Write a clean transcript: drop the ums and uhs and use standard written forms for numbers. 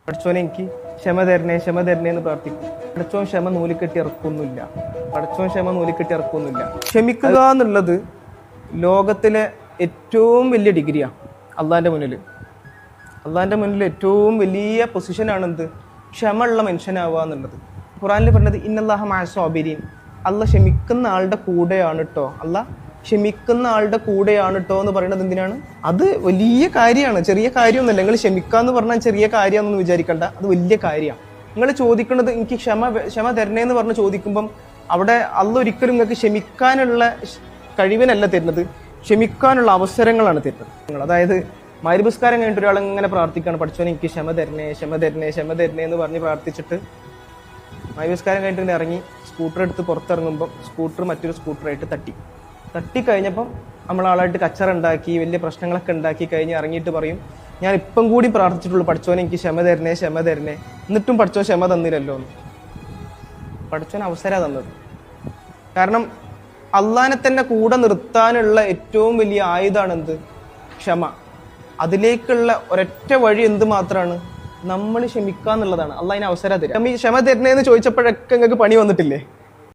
പഠിച്ചോനെ എനിക്ക് ക്ഷമ തരണേ എന്ന് പ്രാർത്ഥിക്കും. പഠിച്ചോൻ ക്ഷമ നൂലിക്കെട്ടി ഇറക്കൊന്നുമില്ല. ക്ഷമിക്കുക എന്നുള്ളത് ലോകത്തിലെ ഏറ്റവും വലിയ ഡിഗ്രിയാണ്. അള്ളാൻ്റെ മുന്നിൽ ഏറ്റവും വലിയ പൊസിഷനാണ് എന്ത്? ക്ഷമ ഉള്ള മനുഷ്യനാവുക എന്നുള്ളത്. ഖുറാനിൽ പറഞ്ഞത് ഇന്നല്ലാഹ മഅ സ്വാബിരീൻ, അല്ല ക്ഷമിക്കുന്ന ആളുടെ കൂടെയാണ് കേട്ടോ. എന്ന് പറയുന്നത് എന്തിനാണ്? അത് വലിയ കാര്യമാണ്, ചെറിയ കാര്യമൊന്നുമല്ല. നിങ്ങൾ ക്ഷമിക്കാന്ന് പറഞ്ഞാൽ ചെറിയ കാര്യമാണെന്ന് വിചാരിക്കണ്ട, അത് വലിയ കാര്യമാണ്. നിങ്ങൾ ചോദിക്കുന്നത് എനിക്ക് ക്ഷമ തരണേന്ന് പറഞ്ഞ് ചോദിക്കുമ്പം അവിടെ അല്ല ഒരിക്കലും നിങ്ങൾക്ക് ക്ഷമിക്കാനുള്ള കഴിവിനല്ല തരുന്നത്, ക്ഷമിക്കാനുള്ള അവസരങ്ങളാണ് തരുന്നത്. അതായത് മഗ്‌രിബ് കഴിഞ്ഞിട്ട് ഒരാൾ ഇങ്ങനെ പ്രാർത്ഥിക്കുകയാണ്, പഠിച്ചോനെ എനിക്ക് ക്ഷമ തരണേ എന്ന് പറഞ്ഞ് പ്രാർത്ഥിച്ചിട്ട് മഗ്‌രിബ് കഴിഞ്ഞിട്ട് ഇറങ്ങി സ്കൂട്ടർ എടുത്ത് പുറത്തിറങ്ങുമ്പോൾ സ്കൂട്ടർ മറ്റൊരു സ്കൂട്ടറായിട്ട് തട്ടിക്കഴിഞ്ഞപ്പം നമ്മളാളായിട്ട് കച്ചറ ഉണ്ടാക്കി വലിയ പ്രശ്നങ്ങളൊക്കെ ഉണ്ടാക്കി കഴിഞ്ഞ് ഇറങ്ങിയിട്ട് പറയും, ഞാൻ ഇപ്പം കൂടി പ്രാർത്ഥിച്ചിട്ടുള്ളൂ പഠിച്ചോനെ എനിക്ക് ക്ഷമ തരണേ, എന്നിട്ടും പഠിച്ചോൻ ക്ഷമ തന്നില്ലല്ലോ എന്ന്. പഠിച്ചോൻ അവസരമാണ് തന്നത്. കാരണം അള്ളാനെ തന്നെ കൂടെ നിർത്താനുള്ള ഏറ്റവും വലിയ ആയുധമാണ് എന്ത്? ക്ഷമ. അതിലേക്കുള്ള ഒരൊറ്റ വഴി എന്ത് മാത്രമാണ്? നമ്മൾ ക്ഷമിക്കുക എന്നുള്ളതാണ്. അള്ളാഹിന് അവസരം തരും. ക്ഷമ തരണേന്ന് ചോദിച്ചപ്പോഴൊക്കെ നിങ്ങൾക്ക് പണി വന്നിട്ടില്ലേ?